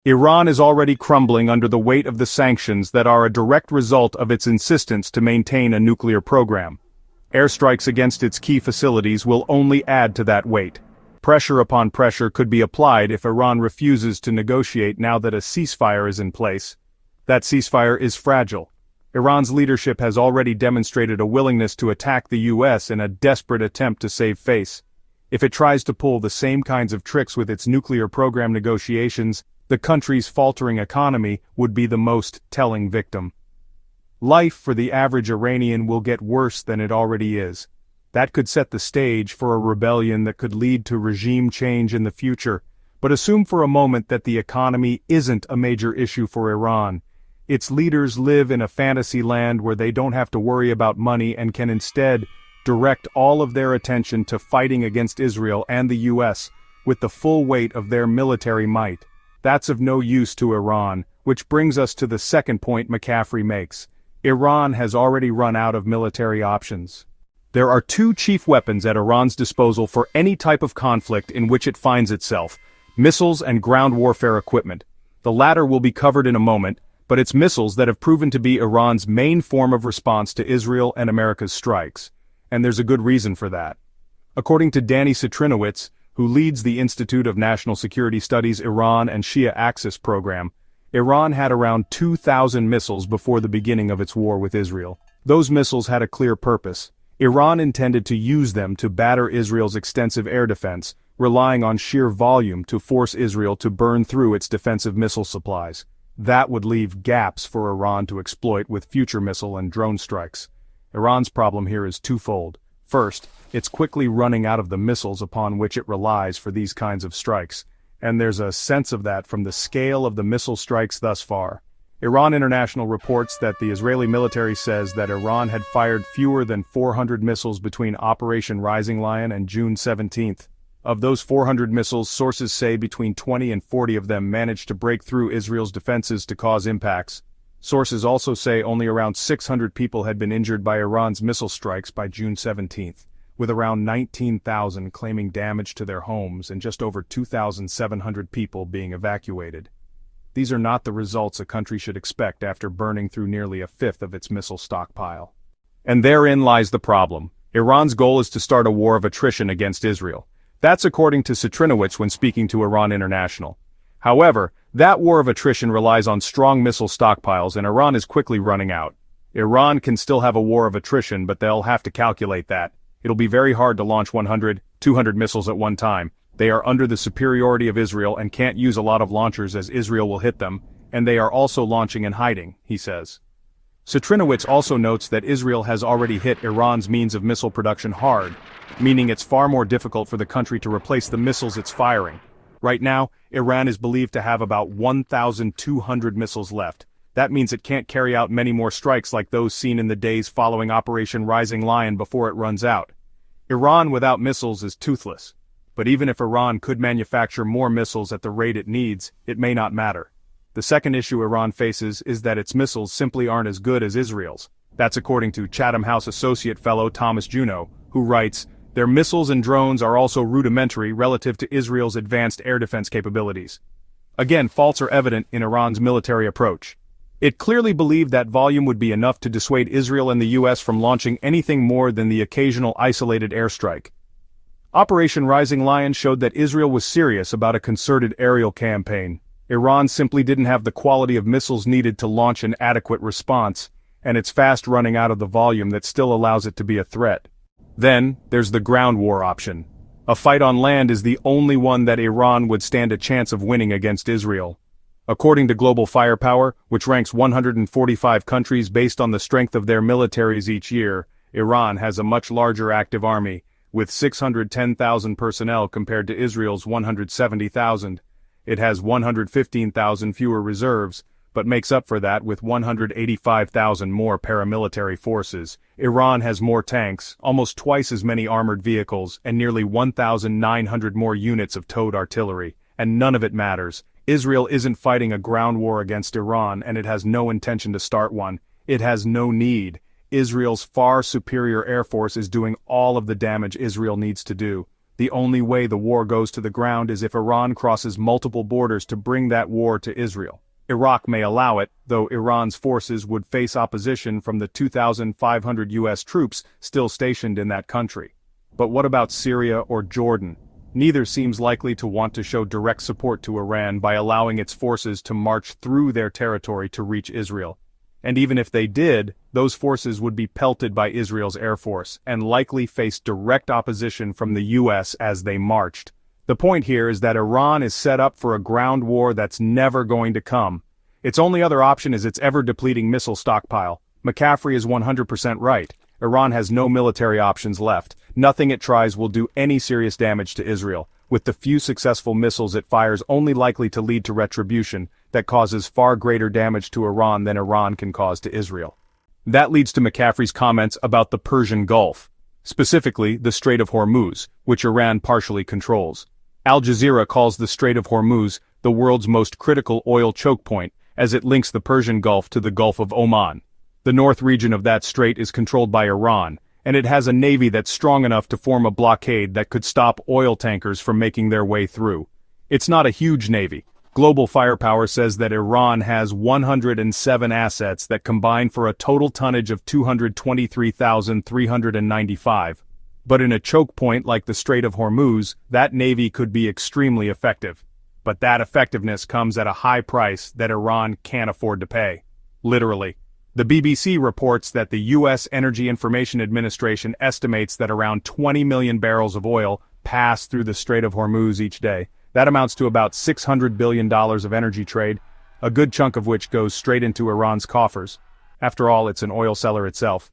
Iran is already crumbling under the weight of the sanctions that are a direct result of its insistence to maintain a nuclear program. Airstrikes against its key facilities will only add to that weight. Pressure upon pressure could be applied if Iran refuses to negotiate now that a ceasefire is in place. That ceasefire is fragile. Iran's leadership has already demonstrated a willingness to attack the US in a desperate attempt to save face. If it tries to pull the same kinds of tricks with its nuclear program negotiations, the country's faltering economy would be the most telling victim. Life for the average Iranian will get worse than it already is. That could set the stage for a rebellion that could lead to regime change in the future. But assume for a moment that the economy isn't a major issue for Iran. Its leaders live in a fantasy land where they don't have to worry about money and can instead direct all of their attention to fighting against Israel and the US with the full weight of their military might. That's of no use to Iran, which brings us to the second point McCaffrey makes. Iran has already run out of military options. There are two chief weapons at Iran's disposal for any type of conflict in which it finds itself: missiles and ground warfare equipment. The latter will be covered in a moment, but it's missiles that have proven to be Iran's main form of response to Israel and America's strikes. And there's a good reason for that. According to Danny Citrinowicz, who leads the Institute of National Security Studies' Iran and Shia Axis program, Iran had around 2,000 missiles before the beginning of its war with Israel. Those missiles had a clear purpose. Iran intended to use them to batter Israel's extensive air defense, relying on sheer volume to force Israel to burn through its defensive missile supplies. That would leave gaps for Iran to exploit with future missile and drone strikes. Iran's problem here is twofold. First, it's quickly running out of the missiles upon which it relies for these kinds of strikes, and there's a sense of that from the scale of the missile strikes thus far. Iran International reports that the Israeli military says that Iran had fired fewer than 400 missiles between Operation Rising Lion and June 17th. Of those 400 missiles, sources say between 20 and 40 of them managed to break through Israel's defenses to cause impacts. Sources also say only around 600 people had been injured by Iran's missile strikes by June 17th, with around 19,000 claiming damage to their homes and just over 2,700 people being evacuated. These are not the results a country should expect after burning through nearly a fifth of its missile stockpile. And therein lies the problem. Iran's goal is to start a war of attrition against Israel. That's according to Citrinowicz when speaking to Iran International. However, that war of attrition relies on strong missile stockpiles and Iran is quickly running out. Iran can still have a war of attrition, but they'll have to calculate that. It'll be very hard to launch 100, 200 missiles at one time. They are under the superiority of Israel and can't use a lot of launchers as Israel will hit them, and they are also launching and hiding, he says. Citrinowicz also notes that Israel has already hit Iran's means of missile production hard, meaning it's far more difficult for the country to replace the missiles it's firing. Right now, Iran is believed to have about 1,200 missiles left. That means it can't carry out many more strikes like those seen in the days following Operation Rising Lion before it runs out. Iran without missiles is toothless. But even if Iran could manufacture more missiles at the rate it needs, it may not matter. The second issue Iran faces is that its missiles simply aren't as good as Israel's. That's according to Chatham House Associate Fellow Thomas Juneau, who writes, "Their missiles and drones are also rudimentary relative to Israel's advanced air defense capabilities." Again, faults are evident in Iran's military approach. It clearly believed that volume would be enough to dissuade Israel and the US from launching anything more than the occasional isolated airstrike. Operation Rising Lion showed that Israel was serious about a concerted aerial campaign. Iran simply didn't have the quality of missiles needed to launch an adequate response, and it's fast running out of the volume that still allows it to be a threat. Then, there's the ground war option. A fight on land is the only one that Iran would stand a chance of winning against Israel. According to Global Firepower, which ranks 145 countries based on the strength of their militaries each year, Iran has a much larger active army, with 610,000 personnel compared to Israel's 170,000. It has 115,000 fewer reserves, but makes up for that with 185,000 more paramilitary forces. Iran has more tanks, almost twice as many armored vehicles, and nearly 1,900 more units of towed artillery, and none of it matters. Israel isn't fighting a ground war against Iran, and it has no intention to start one. It has no need. Israel's far superior air force is doing all of the damage Israel needs to do. The only way the war goes to the ground is if Iran crosses multiple borders to bring that war to Israel. Iraq may allow it, though Iran's forces would face opposition from the 2,500 U.S. troops still stationed in that country. But what about Syria or Jordan? Neither seems likely to want to show direct support to Iran by allowing its forces to march through their territory to reach Israel. And even if they did, those forces would be pelted by Israel's air force and likely face direct opposition from the U.S. as they marched. The point here is that Iran is set up for a ground war that's never going to come. Its only other option is its ever-depleting missile stockpile. McCaffrey is 100% right. Iran has no military options left. Nothing it tries will do any serious damage to Israel, with the few successful missiles it fires only likely to lead to retribution that causes far greater damage to Iran than Iran can cause to Israel. That leads to McCaffrey's comments about the Persian Gulf, specifically the Strait of Hormuz, which Iran partially controls. Al Jazeera calls the Strait of Hormuz the world's most critical oil choke point, as it links the Persian Gulf to the Gulf of Oman. The north region of that strait is controlled by Iran, and it has a navy that's strong enough to form a blockade that could stop oil tankers from making their way through. It's not a huge navy. Global Firepower says that Iran has 107 assets that combine for a total tonnage of 223,395. But in a choke point like the Strait of Hormuz, that navy could be extremely effective. But that effectiveness comes at a high price that Iran can't afford to pay. Literally. The BBC reports that the U.S. Energy Information Administration estimates that around 20 million barrels of oil pass through the Strait of Hormuz each day. That amounts to about $600 billion of energy trade, a good chunk of which goes straight into Iran's coffers. After all, it's an oil seller itself.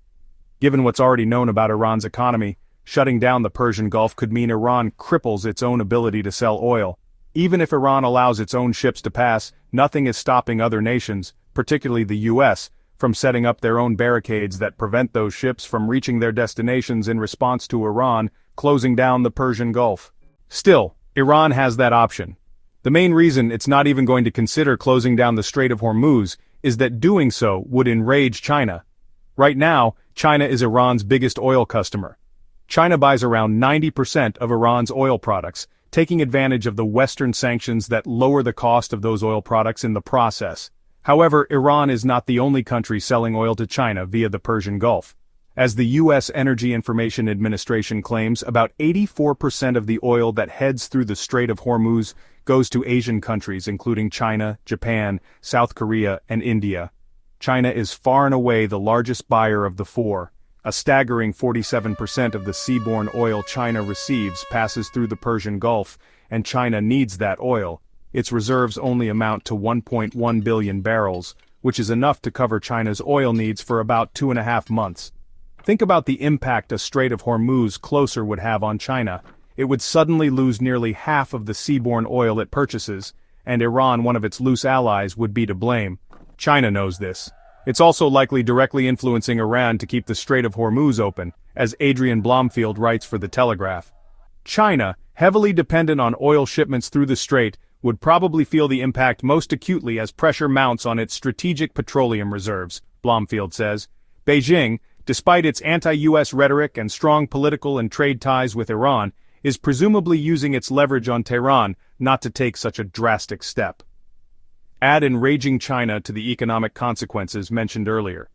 Given what's already known about Iran's economy, shutting down the Persian Gulf could mean Iran cripples its own ability to sell oil. Even if Iran allows its own ships to pass, nothing is stopping other nations, particularly the U.S., from setting up their own barricades that prevent those ships from reaching their destinations in response to Iran closing down the Persian Gulf. Still, Iran has that option. The main reason it's not even going to consider closing down the Strait of Hormuz is that doing so would enrage China. Right now, China is Iran's biggest oil customer. China buys around 90% of Iran's oil products, taking advantage of the Western sanctions that lower the cost of those oil products in the process. However, Iran is not the only country selling oil to China via the Persian Gulf. As the U.S. Energy Information Administration claims, about 84% of the oil that heads through the Strait of Hormuz goes to Asian countries including China, Japan, South Korea, and India. China is far and away the largest buyer of the four. A staggering 47% of the seaborne oil China receives passes through the Persian Gulf, and China needs that oil. Its reserves only amount to 1.1 billion barrels, which is enough to cover China's oil needs for about 2.5 months. Think about the impact a Strait of Hormuz closure would have on China. It would suddenly lose nearly half of the seaborne oil it purchases, and Iran, one of its loose allies, would be to blame. China knows this. It's also likely directly influencing Iran to keep the Strait of Hormuz open, as Adrian Blomfield writes for The Telegraph. China, heavily dependent on oil shipments through the strait, would probably feel the impact most acutely as pressure mounts on its strategic petroleum reserves, Blomfield says. Beijing, despite its anti-U.S. rhetoric and strong political and trade ties with Iran, is presumably using its leverage on Tehran not to take such a drastic step. Add enraging China to the economic consequences mentioned earlier.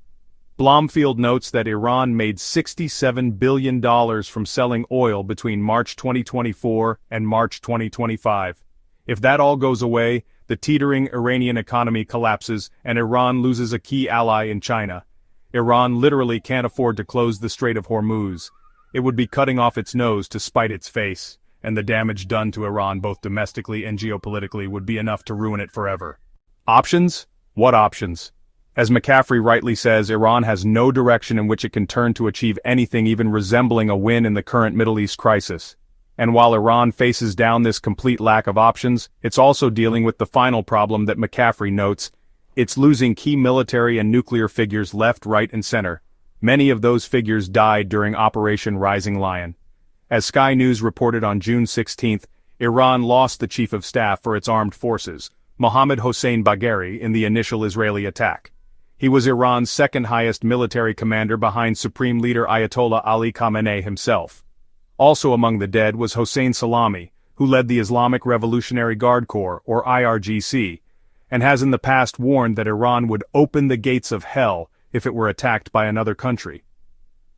Blomfield notes that Iran made $67 billion from selling oil between March 2024 and March 2025. If that all goes away, the teetering Iranian economy collapses and Iran loses a key ally in China. Iran literally can't afford to close the Strait of Hormuz. It would be cutting off its nose to spite its face, and the damage done to Iran both domestically and geopolitically would be enough to ruin it forever. Options? What options? As McCaffrey rightly says, Iran has no direction in which it can turn to achieve anything even resembling a win in the current Middle East crisis. And while Iran faces down this complete lack of options, it's also dealing with the final problem that McCaffrey notes. It's losing key military and nuclear figures left, right, and center. Many of those figures died during Operation Rising Lion. As Sky News reported on June 16, Iran lost the chief of staff for its armed forces, Mohammad Hossein Bagheri, in the initial Israeli attack. He was Iran's second highest military commander behind Supreme Leader Ayatollah Ali Khamenei himself. Also among the dead was Hossein Salami, who led the Islamic Revolutionary Guard Corps, or IRGC, and has in the past warned that Iran would open the gates of hell if it were attacked by another country.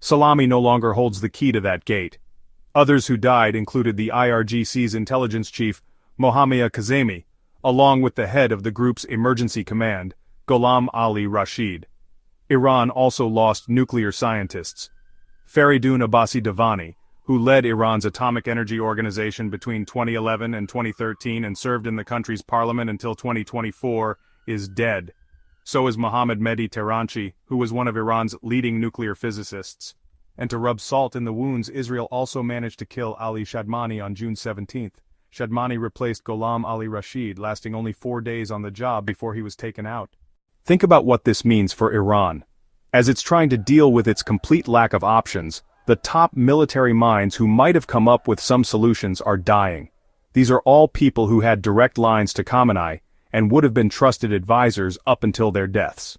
Salami no longer holds the key to that gate. Others who died included the IRGC's intelligence chief, Mohammad Kazemi, along with the head of the group's emergency command, Ghulam Ali Rashid. Iran also lost nuclear scientists. Faridun Abbasi Davani, who led Iran's Atomic Energy Organization between 2011 and 2013 and served in the country's parliament until 2024, is dead. So is Mohammad Mehdi Tehranchi, who was one of Iran's leading nuclear physicists. And to rub salt in the wounds, Israel also managed to kill Ali Shadmani on June 17. Shadmani replaced Ghulam Ali Rashid, lasting only 4 days on the job before he was taken out. Think about what this means for Iran. As it's trying to deal with its complete lack of options, the top military minds who might have come up with some solutions are dying. These are all people who had direct lines to Khamenei and would have been trusted advisors up until their deaths.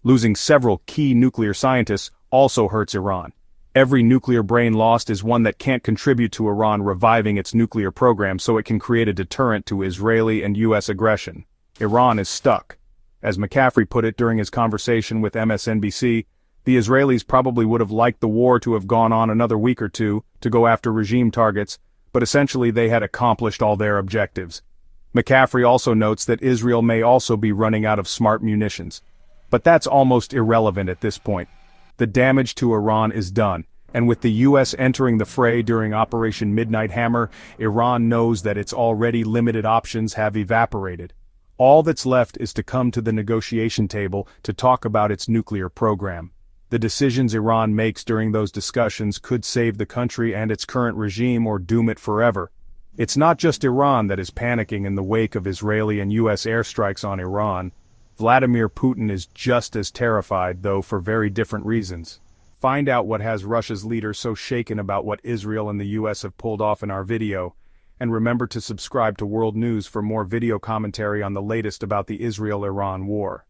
Losing several key nuclear scientists also hurts Iran. Every nuclear brain lost is one that can't contribute to Iran reviving its nuclear program so it can create a deterrent to Israeli and U.S. aggression. Iran is stuck. As McCaffrey put it during his conversation with MSNBC, the Israelis probably would have liked the war to have gone on another week or two to go after regime targets, but essentially they had accomplished all their objectives. McCaffrey also notes that Israel may also be running out of smart munitions. But that's almost irrelevant at this point. The damage to Iran is done, and with the U.S. entering the fray during Operation Midnight Hammer, Iran knows that its already limited options have evaporated. All that's left is to come to the negotiation table to talk about its nuclear program. The decisions Iran makes during those discussions could save the country and its current regime or doom it forever. It's not just Iran that is panicking in the wake of Israeli and U.S. airstrikes on Iran. Vladimir Putin is just as terrified, though for very different reasons. Find out what has Russia's leader so shaken about what Israel and the U.S. have pulled off in our video, and remember to subscribe to World News for more video commentary on the latest about the Israel-Iran war.